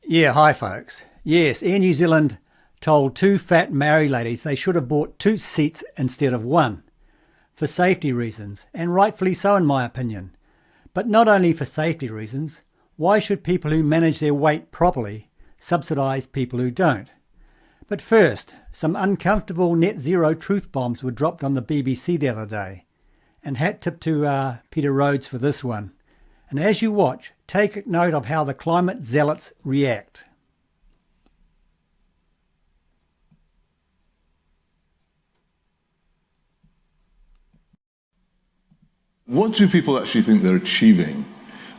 Yeah, hi folks. Yes, Air New Zealand told Two Fat Maori Ladies they should have bought 2 seats instead of 1, for safety reasons, and rightfully so in my opinion. But not only for safety reasons, why should people who manage their weight properly subsidise people who don't? But first, some uncomfortable net zero truth bombs were dropped on the BBC the other day, and hat tip to Peter Rhodes for this one. And as you watch, take note of how the climate zealots react. What do people actually think they're achieving?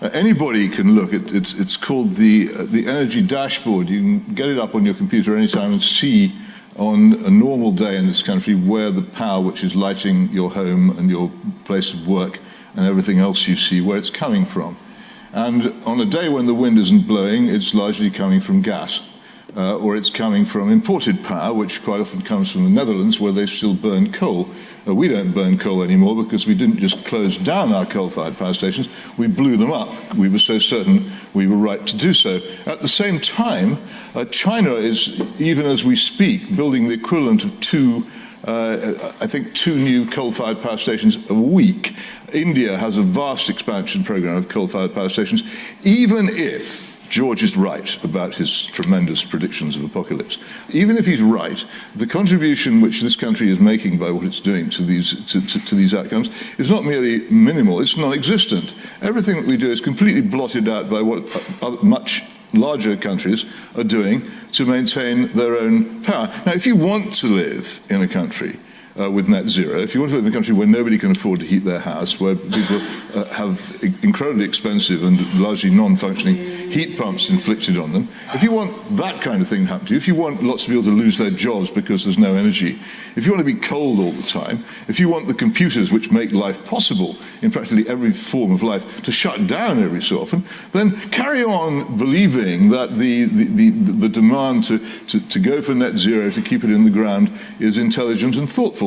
Anybody can look at it's called the energy dashboard. You can get it up on your computer anytime and see on a normal day in this country where the power which is lighting your home and your place of work and everything else you see, where it's coming from. And on a day when the wind isn't blowing, it's largely coming from gas, or it's coming from imported power, which quite often comes from the Netherlands, where they still burn coal. We don't burn coal anymore because we didn't just close down our coal-fired power stations, we blew them up. We were so certain we were right to do so. At the same time, China is, even as we speak, building the equivalent of two new coal-fired power stations a week. India has a vast expansion program of coal-fired power stations, even if George is right about his tremendous predictions of apocalypse. Even if he's right, the contribution which this country is making by what it's doing to these outcomes is not merely minimal, it's non-existent. Everything that we do is completely blotted out by what much larger countries are doing to maintain their own power. Now, if you want to live in a country with net zero, if you want to live in a country where nobody can afford to heat their house, where people have incredibly expensive and largely non-functioning heat pumps inflicted on them, if you want that kind of thing to happen to you, if you want lots of people to lose their jobs because there's no energy, if you want to be cold all the time, if you want the computers which make life possible in practically every form of life to shut down every so often, then carry on believing that the demand to go for net zero, to keep it in the ground, is intelligent and thoughtful.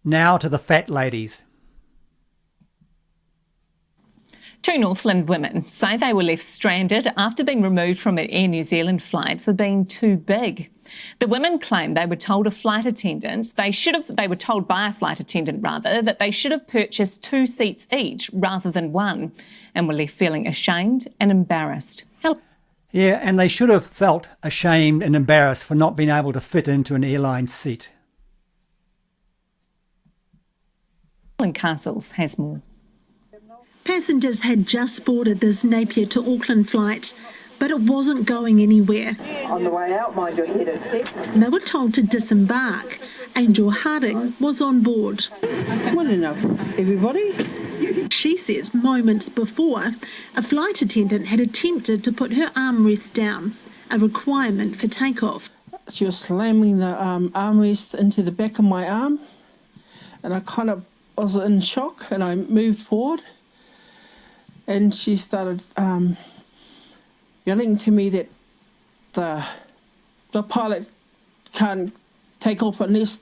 Now to the fat ladies. 2 Northland women say they were left stranded after being removed from an Air New Zealand flight for being too big. The women claim they were told by a flight attendant that they should have purchased 2 seats each rather than 1, and were left feeling ashamed and embarrassed. Yeah, and they should have felt ashamed and embarrassed for not being able to fit into an airline seat. Castles has more. Passengers had just boarded this Napier to Auckland flight, but it wasn't going anywhere. On the way out, mind your head and step. They were told to disembark. Angel Harding was on board. Well enough, everybody. She says moments before, a flight attendant had attempted to put her armrest down, a requirement for takeoff. She was slamming the armrest into the back of my arm, and I kind of was in shock, and I moved forward. And she started yelling to me that the pilot can't take off unless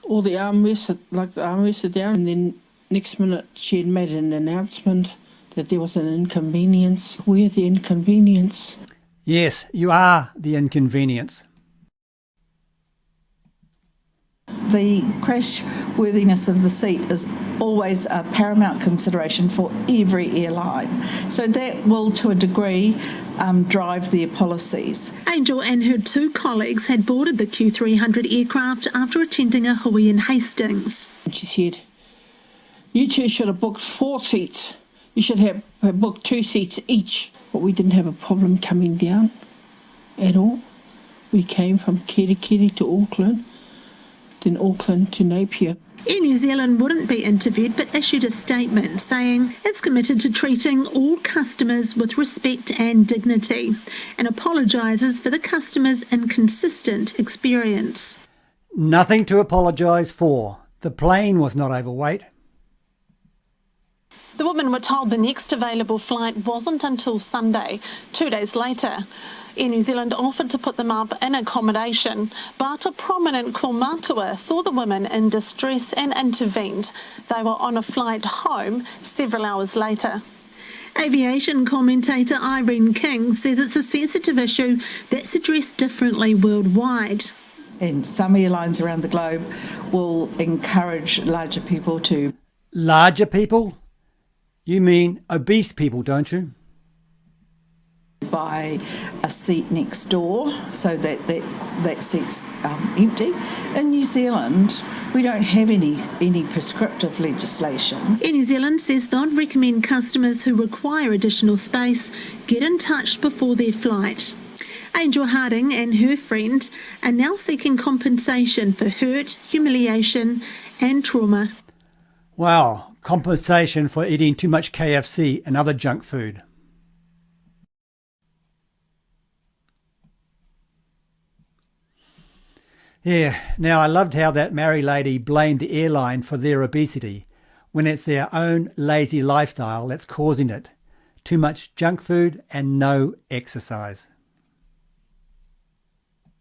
all the armrests are down. And then next minute she had made an announcement that there was an inconvenience. We're the inconvenience. Yes, you are the inconvenience. The crash worthiness of the seat is always a paramount consideration for every airline. So that will, to a degree, drive their policies. Angel and her 2 colleagues had boarded the Q300 aircraft after attending a hui in Hastings. She said, "You 2 should have booked 4 seats. You should have booked 2 seats each." But we didn't have a problem coming down at all. We came from Kerikeri to Auckland, then Auckland to Napier. Air New Zealand wouldn't be interviewed but issued a statement saying it's committed to treating all customers with respect and dignity and apologises for the customers' inconsistent experience. Nothing to apologise for. The plane was not overweight. The women were told the next available flight wasn't until Sunday, 2 days later. Air New Zealand offered to put them up in accommodation, but a prominent kaumātua saw the women in distress and intervened. They were on a flight home several hours later. Aviation commentator Irene King says it's a sensitive issue that's addressed differently worldwide. And some airlines around the globe will encourage larger people to... Larger people? You mean obese people, don't you? Buy a seat next door so that seat's empty. In New Zealand, we don't have any prescriptive legislation. Air New Zealand says they'll recommend customers who require additional space get in touch before their flight. Angel Harding and her friend are now seeking compensation for hurt, humiliation and trauma. Wow, compensation for eating too much KFC and other junk food. Yeah, now I loved how that Maori lady blamed the airline for their obesity when it's their own lazy lifestyle that's causing it. Too much junk food and no exercise.